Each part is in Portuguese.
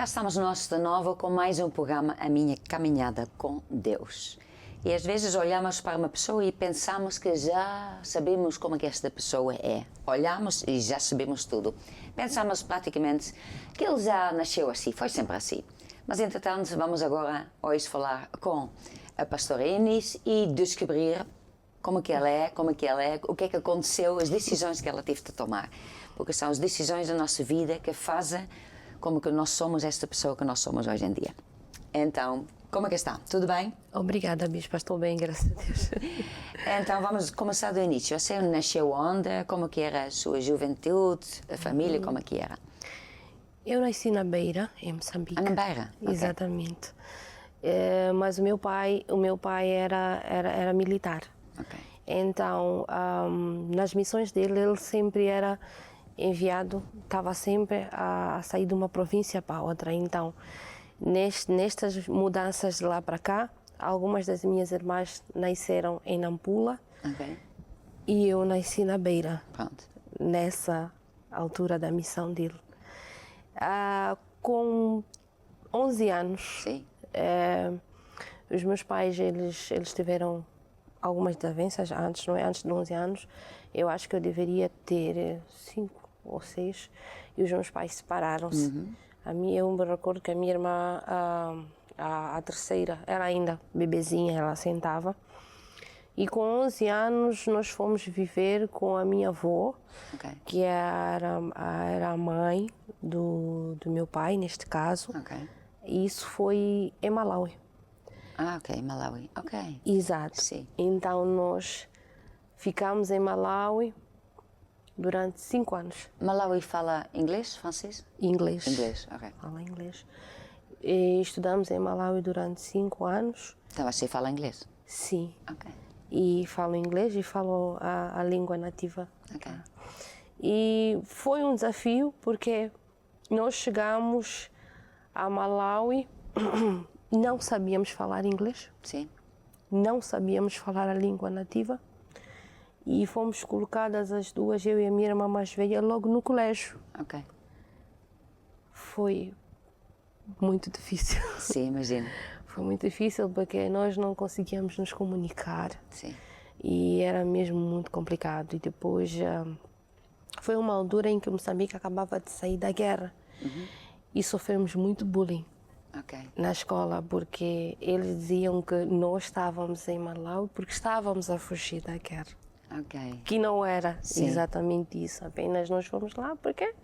estamos nós de novo com mais um programa, A Minha Caminhada com Deus. E às vezes olhamos para uma pessoa e pensamos que já sabemos como é que esta pessoa é. Olhamos e já sabemos tudo. Pensamos praticamente que ele já nasceu assim, foi sempre assim. Mas entretanto vamos agora hoje falar com a pastora Inês e descobrir como que ela é, o que é que aconteceu, as decisões que ela teve de tomar. Porque são as decisões da nossa vida que fazem como que nós somos esta pessoa que nós somos hoje em dia. Então, como é que está? Tudo bem? Obrigada, Bispa, estou bem, graças a Deus. Então, vamos começar do início. Você nasceu onde? Como que era a sua juventude, a família, como é que era? Eu nasci na Beira, em Moçambique. Na Beira? Okay. Exatamente. Mas o meu pai era militar. Okay. Então, nas missões dele, ele sempre era enviado, estava sempre a sair de uma província para outra. Então, nestas mudanças de lá para cá, algumas das minhas irmãs nasceram em Nampula, okay, e eu nasci na Beira. Pronto. Nessa altura da missão dele. Com 11 anos, sim, os meus pais eles tiveram algumas desavenças antes, não é? Antes de 11 anos, eu acho que eu deveria ter 5 ou 6, e os meus pais separaram-se. Uhum. Eu me recordo que a minha irmã, a terceira, era ainda bebezinha, ela sentava. E com 11 anos nós fomos viver com a minha avó, okay, que era a mãe do meu pai, neste caso. Okay. E isso foi em Malawi. Ok, Malawi, ok. Exato. Sim. Então nós ficamos em Malawi durante 5 anos. Malawi fala inglês, francês? Inglês. Inglês, ok. Fala inglês. E estudamos em Malawi durante 5 anos. Então você fala inglês? Sim. Ok. E falo inglês e falo a língua nativa. Ok. E foi um desafio porque nós chegamos a Malawi, não sabíamos falar inglês. Sim. Não sabíamos falar a língua nativa. E fomos colocadas as duas, eu e a minha irmã mais velha, logo no colégio. Ok. Foi muito difícil. Sim, imagino. Foi muito difícil porque nós não conseguíamos nos comunicar. Sim. E era mesmo muito complicado. E depois foi uma altura em que Moçambique acabava de sair da guerra. Uhum. E sofremos muito bullying, okay, na escola, porque eles diziam que nós estávamos em Malawi porque estávamos a fugir da guerra. Ok. Que não era, sim, exatamente isso. Apenas nós fomos lá porque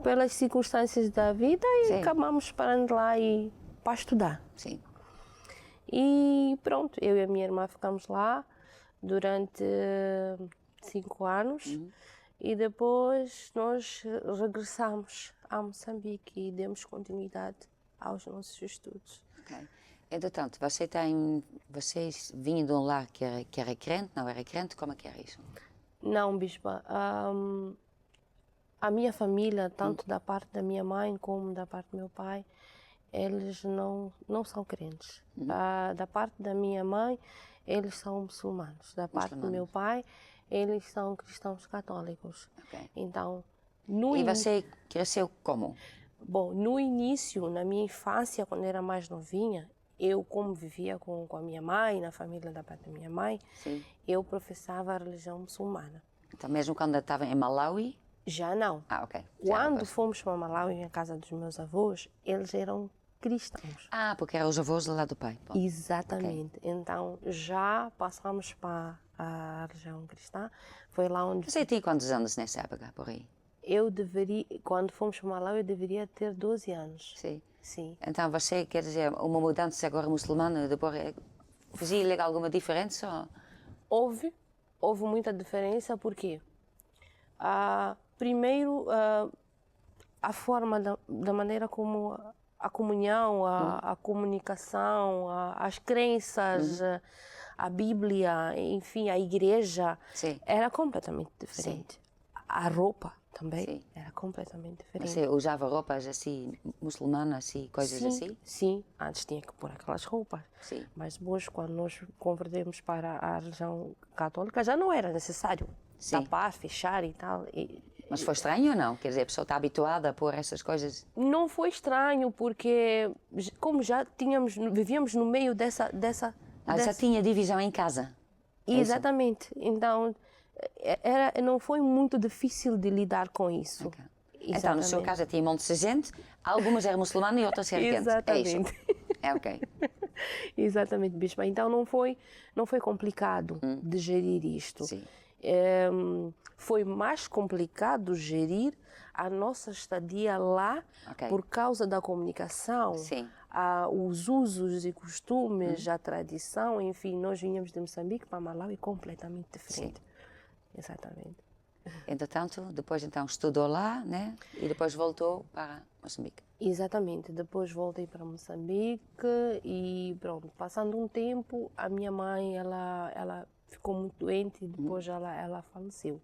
pelas circunstâncias da vida, e acabamos parando lá para estudar. Sim. E pronto, eu e a minha irmã ficamos lá durante 5 anos. Uhum. E depois nós regressamos a Moçambique e demos continuidade aos nossos estudos. Ok. Entretanto, vocês vinham de um lar que era crente, não era crente? Como é que era isso? Não, Bispa. A minha família, tanto da parte da minha mãe como da parte do meu pai, eles não são crentes. Da parte da minha mãe, eles são muçulmanos. Da parte do meu pai, eles são cristãos católicos. Okay. Então, e você cresceu como? Bom, no início, na minha infância, quando era mais novinha, eu, como vivia com a minha mãe, na família da parte da minha mãe, sim, eu professava a religião muçulmana. Então, mesmo quando estava em Malawi? Já não. Ok. Quando fomos para Malawi, na casa dos meus avós, eles eram cristãos. Porque eram os avós do lado do pai. Bom. Exatamente. Okay. Então, já passamos para a religião cristã. Foi lá onde... Você tinha quantos anos nessa época, por aí? Quando fomos para Malawi, eu deveria ter 12 anos. Sim. Sim. Então, você, quer dizer, uma mudança agora muçulmana, depois, fazia alguma diferença? Houve muita diferença, porque primeiro, a forma da maneira como a comunhão, a comunicação, as crenças, a Bíblia, enfim, a igreja, sim, era completamente diferente. Sim. A roupa também, sim, era completamente diferente. Você usava roupas assim, muçulmanas, assim, coisas sim, assim? Sim, antes tinha que pôr aquelas roupas. Sim. Mas depois, quando nós convertemos para a religião católica, já não era necessário tapar, fechar e tal. Mas foi estranho ou não? Quer dizer, a pessoa está habituada a pôr essas coisas? Não foi estranho, porque como já vivíamos no meio dessa Já tinha divisão em casa? É isso? Exatamente. Então, não foi muito difícil de lidar com isso. Okay. Então, no seu caso, tinha montes de gente, algumas eram muçulmanas e outras serquentes. Exatamente. É ok. Exatamente, Bispa. Então, não foi complicado de gerir isto. Sim. Foi mais complicado gerir a nossa estadia lá por causa da comunicação. Sim. Os usos e costumes, a tradição, enfim, nós vinhamos de Moçambique para Malawi completamente diferente. Sim. Exatamente. Entretanto, depois então estudou lá, né? E depois voltou para Moçambique. Exatamente. Depois voltei para Moçambique e pronto, passando um tempo, a minha mãe, ela ficou muito doente e depois ela faleceu.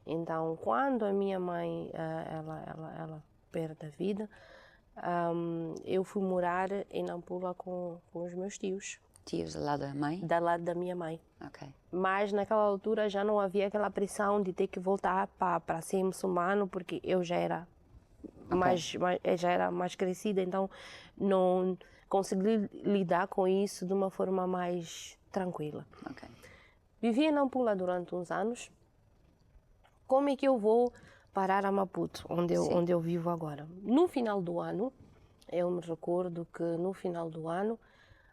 Então, quando a minha mãe, ela perde a vida, eu fui morar em Nampula com os meus tios. Tios do lado da mãe? Do lado da minha mãe. Ok. Mas naquela altura já não havia aquela pressão de ter que voltar para ser muçulmano, porque eu já era mais crescida, então não consegui lidar com isso de uma forma mais tranquila. Ok. Vivi em Nampula durante uns anos. Como é que eu vou parar a Maputo, onde eu vivo agora? No final do ano, eu me recordo que no final do ano,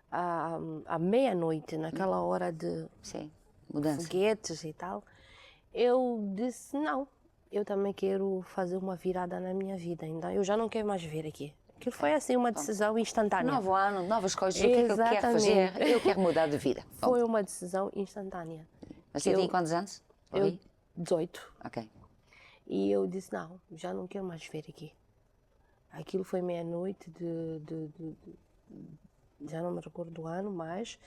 à meia-noite, naquela hora de foguetes e tal, eu disse, não, eu também quero fazer uma virada na minha vida, então eu já não quero mais viver aqui. Aquilo foi assim uma decisão instantânea. Novo ano, novas coisas, o que é que eu quero fazer? Eu quero mudar de vida. Foi uma decisão instantânea. Mas você tinha quantos anos? Eu, 18. Ok. E eu disse, não, já não quero mais viver aqui. Aquilo foi meia-noite já não me recordo do ano, mas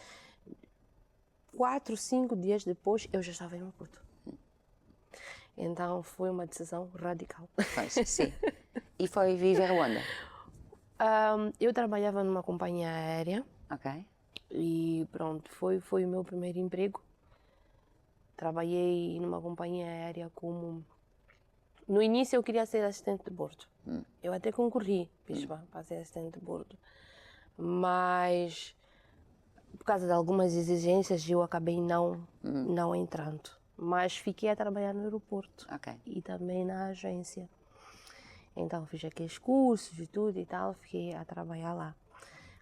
4, 5 dias depois eu já estava em Maputo. Então foi uma decisão radical. Pois, sim. E foi viver onde? Eu trabalhava numa companhia aérea. Ok. E pronto, foi o meu primeiro emprego. Trabalhei numa companhia aérea como... No início eu queria ser assistente de bordo. Eu até concorri, para ser assistente de bordo. Mas, por causa de algumas exigências, eu acabei não entrando. Mas fiquei a trabalhar no aeroporto e também na agência. Então, fiz aqueles cursos e tudo e tal, fiquei a trabalhar lá.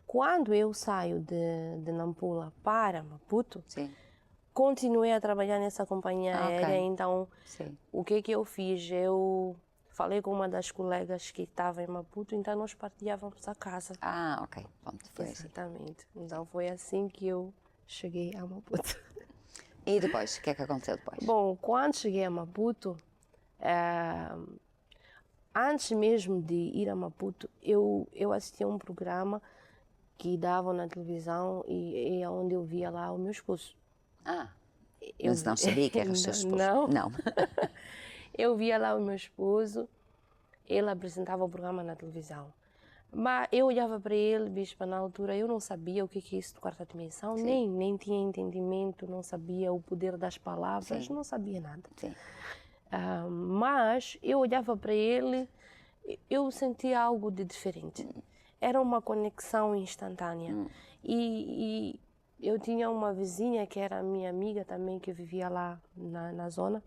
Quando eu saio de Nampula para Maputo, continuei a trabalhar nessa companhia aérea. Então, o que eu fiz? Eu falei com uma das colegas que estava em Maputo, então nós partilhávamos a casa. Ok. Pronto, foi exatamente. Assim. Então, foi assim que eu cheguei a Maputo. E depois? O que é que aconteceu depois? Bom, quando cheguei a Maputo, antes mesmo de ir a Maputo, eu assisti a um programa que davam na televisão e é onde eu via lá o meu esposo. Mas não sabia que era o seu esposo? Não. Eu via lá o meu esposo, ele apresentava o programa na televisão. Mas eu olhava para ele, Bispa, na altura, eu não sabia o que é isso de quarta dimensão, nem tinha entendimento, não sabia o poder das palavras, não sabia nada. Mas eu olhava para ele, eu sentia algo de diferente. Era uma conexão instantânea. E eu tinha uma vizinha que era minha amiga também, que vivia lá na zona.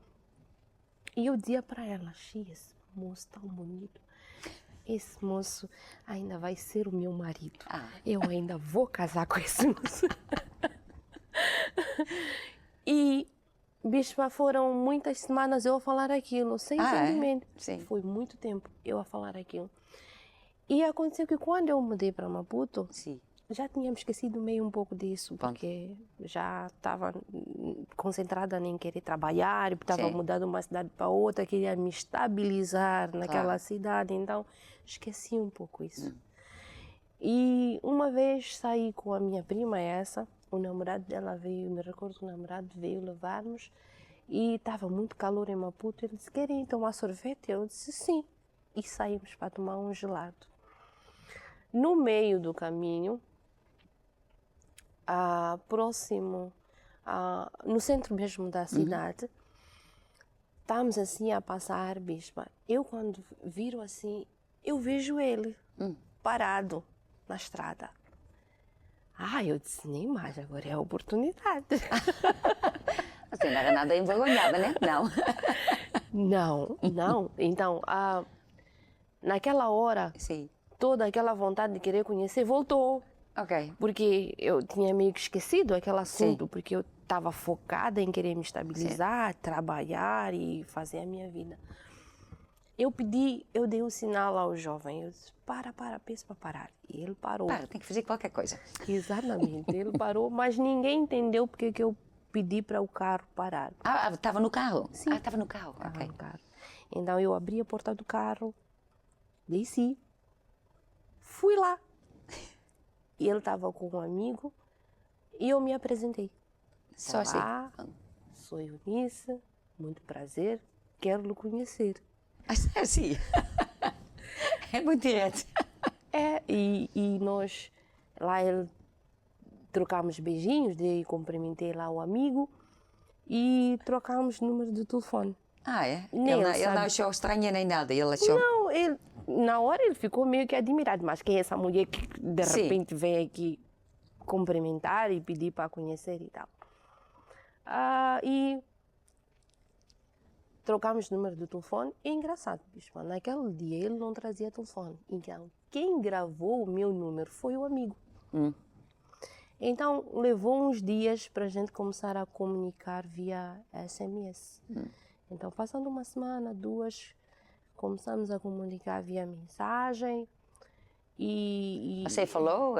E eu dizia para ela, esse moço tão bonito. Esse moço ainda vai ser o meu marido. Eu ainda vou casar com esse moço. E, Bispa, foram muitas semanas eu a falar aquilo, sem entendimento. Foi muito tempo eu a falar aquilo. E aconteceu que quando eu mudei para Maputo, já tínhamos esquecido meio um pouco disso, porque já estava concentrada em querer trabalhar, estava mudando de uma cidade para outra, queria me estabilizar naquela cidade, então esqueci um pouco isso. E uma vez saí com a minha prima, o namorado dela veio, me recordo que o namorado veio levar-nos e estava muito calor em Maputo, ele disse, querem tomar sorvete? Eu disse, sim, e saímos para tomar um gelado. No meio do caminho, próximo, no centro mesmo da cidade, estamos assim a passar, bispa. Eu quando viro assim, eu vejo ele parado na estrada. Eu disse, nem mais, agora é a oportunidade. Você não era nada envergonhada, né? Não. Não. Então, naquela hora, Sim. toda aquela vontade de querer conhecer voltou. Ok. Porque eu tinha meio que esquecido aquele assunto, Sim. porque eu estava focada em querer me estabilizar, trabalhar e fazer a minha vida. Eu dei um sinal ao jovem, eu disse, pensa para parar. E ele parou. Para, tem que fazer qualquer coisa. Exatamente, ele parou, mas ninguém entendeu porque que eu pedi para o carro parar. Estava no carro? Sim. Estava no carro, Estava ok. no carro. Então eu abri a porta do carro, desci, fui lá. E ele estava com um amigo e eu me apresentei. Só Olá, assim. sou Eunice, muito prazer, quero lhe conhecer. Assim. É muito direto. E nós, lá trocámos beijinhos, cumprimentei lá o amigo e trocámos número de telefone. É? Nem Ele ele não sabe. achou estranha nem nada, ele achou... Não, na hora ele ficou meio que admirado, mas quem é essa mulher que de Sim. repente vem aqui cumprimentar e pedir para conhecer e tal. E trocámos número de telefone. É engraçado, bispo, naquele dia ele não trazia telefone. Então, quem gravou o meu número foi o amigo. Então, levou uns dias para a gente começar a comunicar via SMS. Então, passando uma semana, 2, começamos a comunicar via mensagem. Você falou,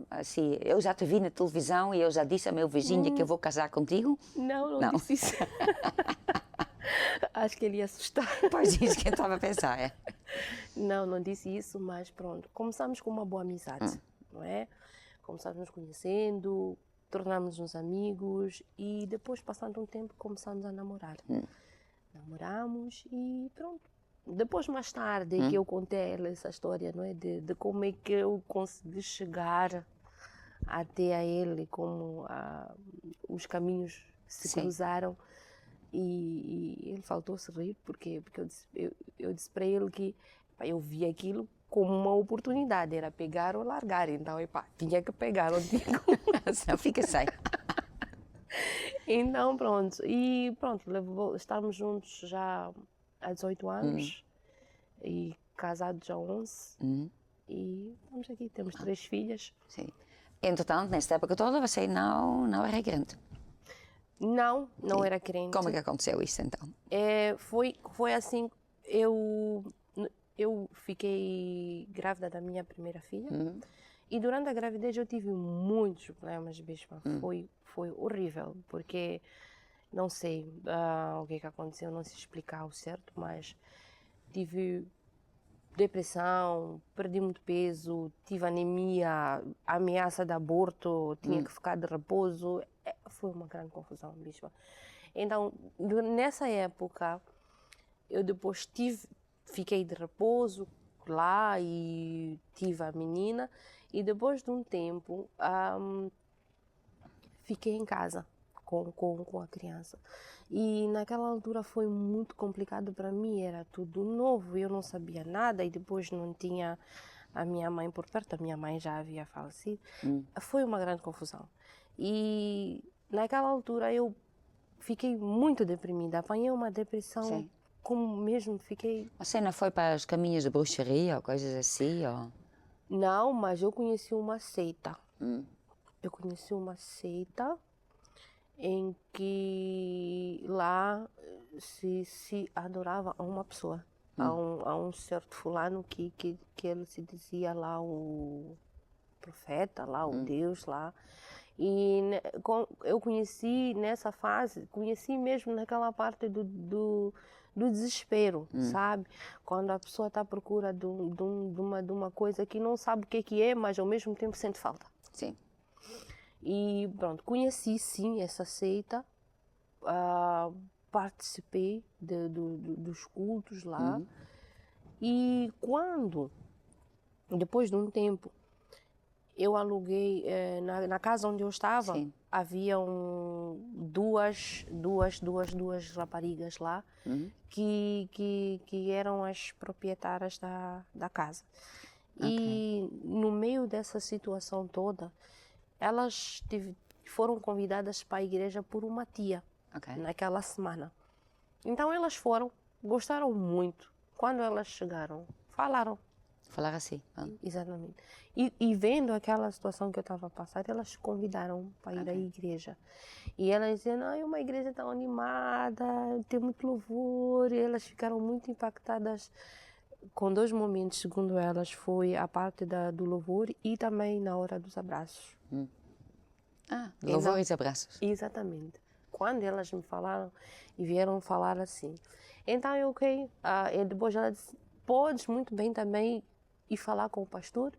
assim, eu já te vi na televisão e eu já disse ao meu vizinho que eu vou casar contigo? Não disse isso. Acho que ele ia assustar. Pois isso que eu estava a pensar, é. Não disse isso, mas pronto. Começamos com uma boa amizade, não é? Começamos nos conhecendo, tornámos-nos amigos e depois, passando um tempo, começamos a namorar. Namoramos e pronto. Depois, mais tarde, que eu contei a ela essa história, não é? De como é que eu consegui chegar até a ele, como os caminhos se Sim. cruzaram. E ele faltou-se rir, porque eu disse para ele que eu vi aquilo como uma oportunidade, era pegar ou largar. Então, tinha que pegar, não tinha como. Senão fica sem. Então, pronto. E pronto, estamos juntos já há 18 anos e casados há 11. E estamos aqui, temos 3 filhas. Sim. Entretanto, nesta época toda, você não era crente. Não era crente. Como é que aconteceu isso, então? Foi assim, eu fiquei grávida da minha primeira filha e durante a gravidez eu tive muitos problemas, bispa. Foi horrível, porque não sei o que aconteceu, não sei explicar o certo, mas tive depressão, perdi muito peso, tive anemia, ameaça de aborto, tinha que ficar de repouso. Foi uma grande confusão, bispa. Então, nessa época, eu depois fiquei de repouso lá e tive a menina. E depois de um tempo, fiquei em casa com a criança. E naquela altura foi muito complicado para mim, era tudo novo, eu não sabia nada e depois não tinha a minha mãe por perto, a minha mãe já havia falecido. Foi uma grande confusão. E naquela altura eu fiquei muito deprimida, apanhei uma depressão. Sim. Como mesmo fiquei... Você não foi para os caminhos de bruxaria ou coisas assim? Ou... Não, mas eu conheci uma seita. Eu conheci uma seita em que lá se adorava a uma pessoa, a um certo fulano que ele se dizia lá o profeta, lá o Deus lá. E eu conheci nessa fase, conheci mesmo naquela parte do desespero, sabe? Quando a pessoa está à procura de uma coisa que não sabe o que é, mas ao mesmo tempo sente falta. Sim. E pronto, conheci sim essa seita, participei dos cultos lá. E depois de um tempo, eu aluguei, na casa onde eu estava, Sim. haviam duas raparigas lá que eram as proprietárias da casa. E no meio dessa situação toda, elas foram convidadas para a igreja por uma tia naquela semana. Então elas foram, gostaram muito. Quando elas chegaram, falaram. Falar assim. Exatamente. E vendo aquela situação que eu estava a passar, elas convidaram para ir à igreja. E elas diziam, é uma igreja tão animada, tem muito louvor. E elas ficaram muito impactadas com dois momentos, segundo elas, foi a parte do louvor e também na hora dos abraços. Louvor e abraços. Exatamente. Quando elas me falaram e vieram falar assim. Então eu e depois ela disse, podes muito bem também ir falar com o pastor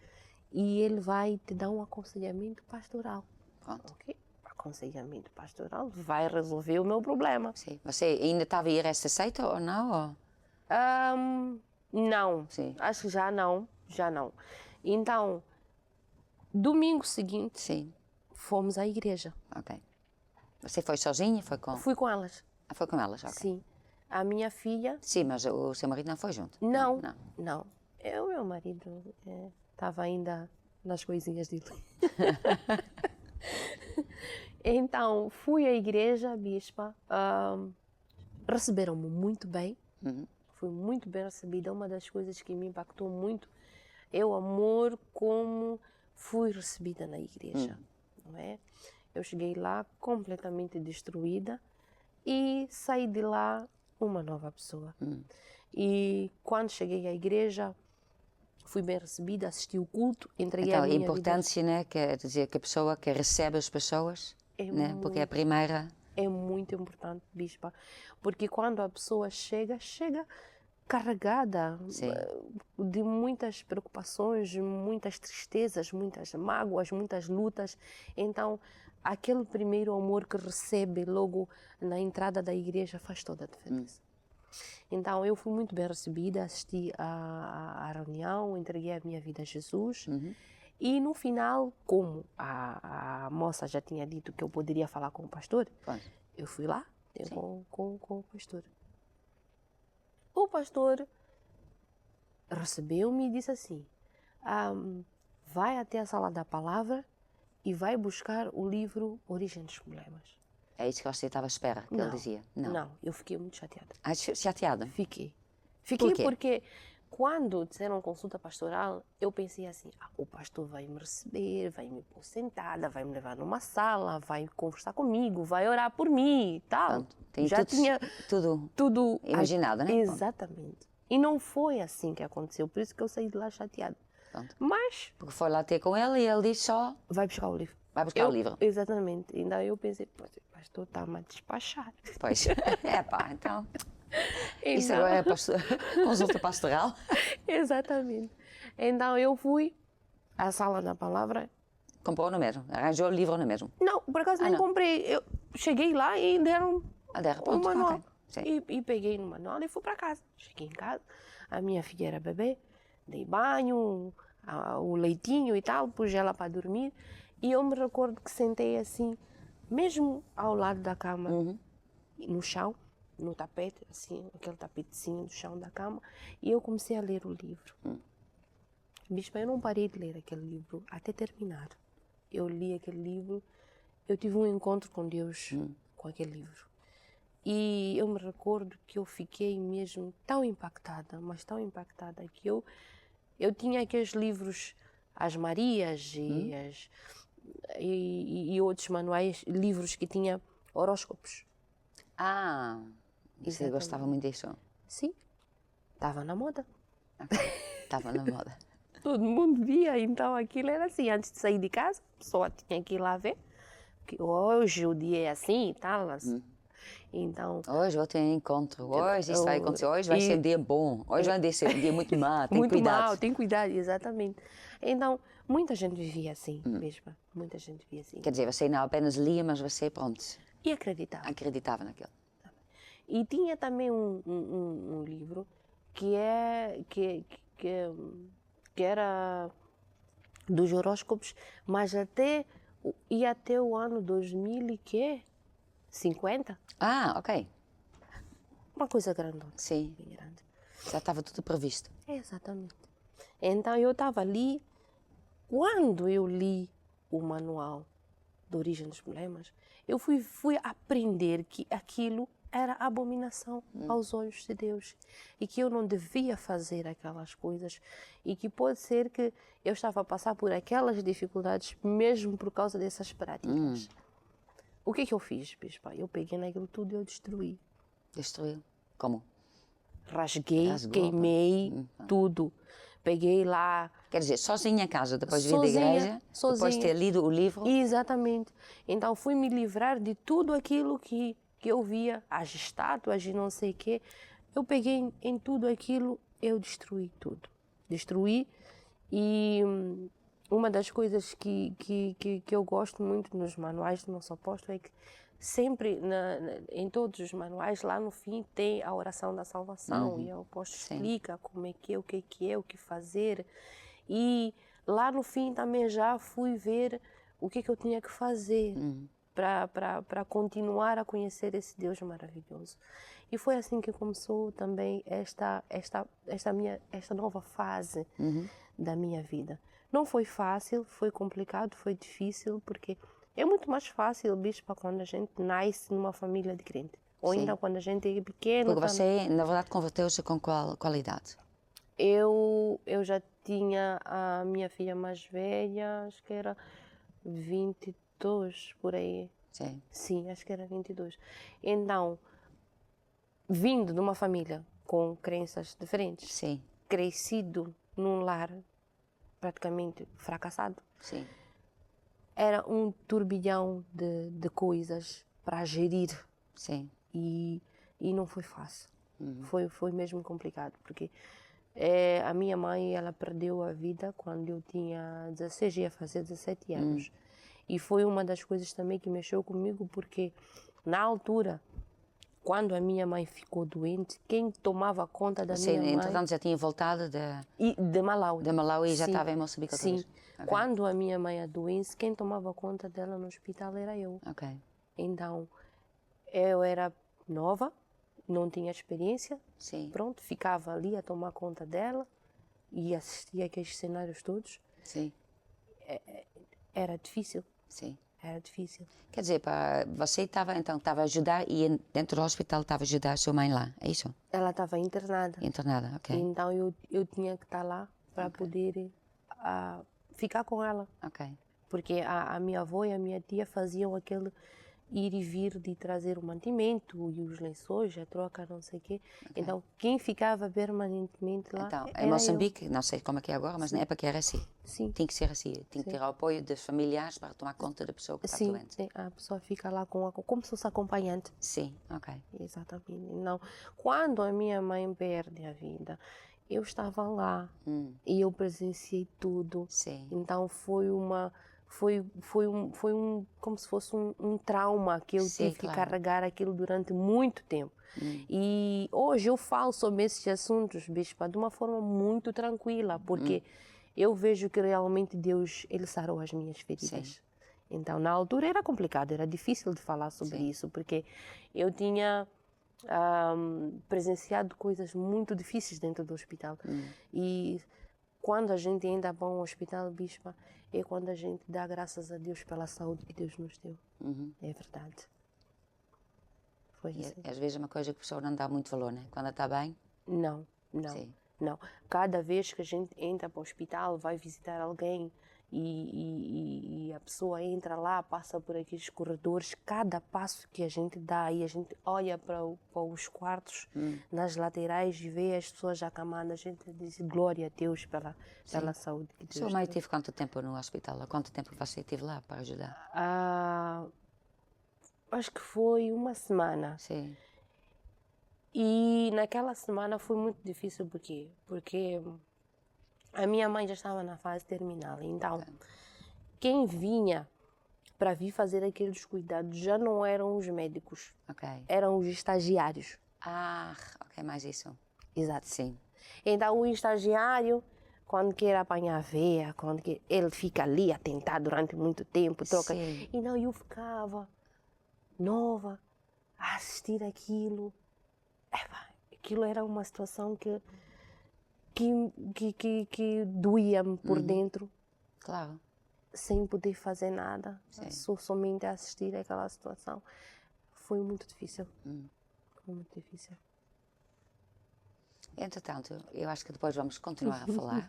e ele vai te dar um aconselhamento pastoral. Pronto. Ok? Aconselhamento pastoral vai resolver o meu problema. Sim. Você ainda estava a ir a esta seita ou não? Não. Sim. Acho que já não. Então, domingo seguinte, Sim. fomos à igreja. Ok. Você foi sozinha? Fui com elas. Foi com elas, ok. Sim. A minha filha... Sim, mas o seu marido não foi junto? Não. O meu marido estava ainda nas coisinhas dele. Então, fui à igreja, bispa. Receberam-me muito bem. Fui muito bem recebida. Uma das coisas que me impactou muito é o amor como fui recebida na igreja. Não é? Eu cheguei lá completamente destruída e saí de lá uma nova pessoa. E quando cheguei à igreja, fui bem recebida, assisti o culto, entreguei a minha vida. Então, a importância, né, quer dizer que a pessoa que recebe as pessoas, né, porque é a primeira... É muito importante, bispa, porque quando a pessoa chega carregada de muitas preocupações, muitas tristezas, muitas mágoas, muitas lutas. Então, aquele primeiro amor que recebe logo na entrada da igreja faz toda a diferença. Então, eu fui muito bem recebida, assisti à reunião, entreguei a minha vida a Jesus. E no final, como a moça já tinha dito que eu poderia falar com o pastor, eu fui lá com o pastor. O pastor recebeu-me e disse assim, vai até a sala da palavra e vai buscar o livro Origem dos Problemas. É isso que você estava à espera, que ele dizia? Não, eu fiquei muito chateada. Chateada? Fiquei Por quê? porque quando disseram consulta pastoral, eu pensei assim, o pastor vai me receber, vai me pôr sentada, vai me levar numa sala, vai conversar comigo, vai orar por mim e tal. Pronto, tem já tinha tudo imaginado, né? Exatamente. E não foi assim que aconteceu, por isso que eu saí de lá chateada. Pronto. Mas... Porque foi lá ter com ele e ele disse só... Vai buscar o livro. Vai buscar o livro. Exatamente. Ainda eu pensei, o pastor está-me a despachar. Pois, então... Isso agora é consulta pastoral? Exatamente. Então eu fui à sala da palavra. Comprou no mesmo? Arranjou o livro no mesmo? Não, por acaso não comprei. Eu cheguei lá e deram o manual. Okay. E peguei no manual e fui para casa. Cheguei em casa, a minha filha era bebê, dei banho, o leitinho e tal, pus ela para dormir. E eu me recordo que sentei assim, mesmo ao lado da cama, no chão, no tapete, assim, aquele tapetezinho do chão da cama, e eu comecei a ler o livro. Bispa, eu não parei de ler aquele livro até terminar. Eu li aquele livro, eu tive um encontro com Deus com aquele livro. E eu me recordo que eu fiquei mesmo tão impactada, mas tão impactada, que eu tinha aqueles livros, as Marias e outros manuais, livros que tinha horóscopos. Você gostava muito disso? Sim, estava na moda. Estava na moda. Todo mundo via, então aquilo era assim, antes de sair de casa, a pessoa tinha que ir lá ver, que hoje o dia é assim e tal. Então, hoje vou ter um encontro, hoje isso vai acontecer, hoje vai ser um dia bom, hoje vai ser um dia muito mau, tem muito cuidado. Mal, tem cuidado, exatamente. Então, muita gente vivia assim, mesmo, muita gente vivia assim. Quer dizer, você não apenas lia, mas você, pronto, e acreditava naquilo. E tinha também um livro que era dos horóscopos, mas ia até o ano 2050, Ah, ok. uma coisa grandona. Sim. Bem grande. Já estava tudo previsto. Exatamente. Então eu estava ali, quando eu li o manual de origem dos problemas, eu fui aprender que aquilo era abominação aos olhos de Deus e que eu não devia fazer aquelas coisas e que pode ser que eu estava a passar por aquelas dificuldades mesmo por causa dessas práticas. O que eu fiz, Bispa? Eu peguei naquilo tudo e eu destruí. Destruiu. Como? Rasguei, Rasgou, queimei tudo. Peguei lá. Quer dizer, sozinha em casa, depois de vir da Sozinha, igreja, depois de ter lido o livro. Exatamente. Então fui me livrar de tudo aquilo que eu via, as estátuas e não sei o quê. Eu peguei em tudo aquilo, eu destruí tudo. Destruí e uma das coisas que eu gosto muito nos manuais do nosso apóstolo é que sempre, em todos os manuais, lá no fim tem a oração da salvação e o apóstolo explica como é que é, o que é, o que fazer. E lá no fim também já fui ver o que eu tinha que fazer para continuar a conhecer esse Deus maravilhoso. E foi assim que começou também esta nova fase da minha vida. Não foi fácil, foi complicado, foi difícil, porque é muito mais fácil, Bispa, quando a gente nasce numa família de crente. Ou ainda quando a gente é pequeno. Porque você, na verdade, converteu-se com qual idade? Eu já tinha a minha filha mais velha, acho que era 22, por aí. Sim. Sim, acho que era 22. Então, vindo de uma família com crenças diferentes, Sim. crescido num lar praticamente fracassado, Sim. era um turbilhão de coisas para gerir. Sim. E não foi fácil. Foi mesmo complicado, porque a minha mãe, ela perdeu a vida quando eu tinha 16, ia fazer 17 anos. E foi uma das coisas também que mexeu comigo, porque na altura, quando a minha mãe ficou doente, quem tomava conta da minha mãe... Entretanto, já tinha voltado de Malawi. de Malawi e já estava em Moçambique outra vez? Sim. Quando a minha mãe adoece, quem tomava conta dela no hospital era eu. Ok. Então, eu era nova, não tinha experiência. Sim. Pronto, ficava ali a tomar conta dela e assistia aqueles cenários todos. Sim. Era difícil. Sim. Era difícil. Quer dizer, você estava a ajudar e dentro do hospital estava a ajudar a sua mãe lá, é isso? Ela estava internada. Internada, ok. Então eu tinha que estar lá para poder ficar com ela. Ok. Porque a minha avó e a minha tia faziam aquele ir e vir de trazer o mantimento e os lençóis, a troca, não sei o quê. Okay. Então, quem ficava permanentemente lá então, era em Moçambique, eu. não sei como é que é agora, mas na época era assim. Sim. Tem que ser assim. Tem que ter o apoio dos familiares para tomar conta da pessoa que está doente. Sim, a pessoa fica lá como se fosse acompanhante. Sim, ok. Exatamente. Não. Quando a minha mãe perde a vida, eu estava lá e eu presenciei tudo. Sim. Então, foi como se fosse um trauma que eu tive que carregar aquilo durante muito tempo. E hoje eu falo sobre esses assuntos, Bispa, de uma forma muito tranquila, porque eu vejo que realmente Deus, Ele sarou as minhas feridas. Sim. Então, na altura era complicado, era difícil de falar sobre isso, porque eu tinha presenciado coisas muito difíceis dentro do hospital. E quando a gente ainda vai ao hospital, Bispa, é quando a gente dá graças a Deus pela saúde que Deus nos deu. É verdade. Foi assim. Às vezes é uma coisa que a pessoa não dá muito valor, né? Quando está bem? Não. Não. Cada vez que a gente entra para o hospital, vai visitar alguém e a pessoa entra lá, passa por aqueles corredores, cada passo que a gente dá e a gente olha para os quartos nas laterais e vê as pessoas acamadas, a gente diz glória a Deus pela saúde que Deus Sua mãe teve quanto tempo no hospital? Há quanto tempo você esteve lá para ajudar? Acho que foi uma semana. Sim. E naquela semana foi muito difícil, porque a minha mãe já estava na fase terminal, então quem vinha para vir fazer aqueles cuidados já não eram os médicos, eram os estagiários. Ok, mais isso. Exato. Sim. Então o estagiário quando quer apanhar veia, ele fica ali a tentar durante muito tempo, troca. Sim. E não, eu ficava nova a assistir aquilo. Aquilo era uma situação que doía-me por dentro, Claro. sem poder fazer nada, somente a assistir aquela situação. Foi muito difícil. Foi muito difícil. Entretanto, eu acho que depois vamos continuar a falar.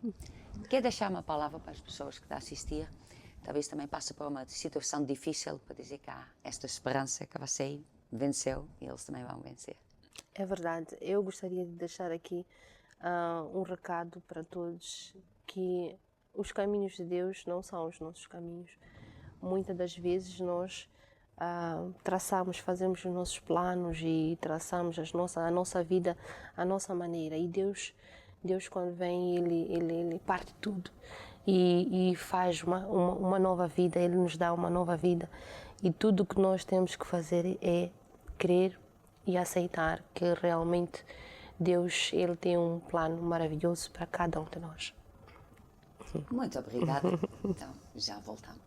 Quer deixar uma palavra para as pessoas que estão a assistir? Talvez também passe por uma situação difícil para dizer que há esta esperança que você venceu e eles também vão vencer. É verdade. Eu gostaria de deixar aqui um recado para todos, que os caminhos de Deus não são os nossos caminhos. Muitas das vezes nós fazemos os nossos planos e traçamos a nossa vida à nossa maneira. E Deus quando vem, Ele parte tudo e faz uma nova vida. Ele nos dá uma nova vida. E tudo o que nós temos que fazer é crer e aceitar que realmente Deus, Ele tem um plano maravilhoso para cada um de nós. Muito obrigada. Então, já voltamos.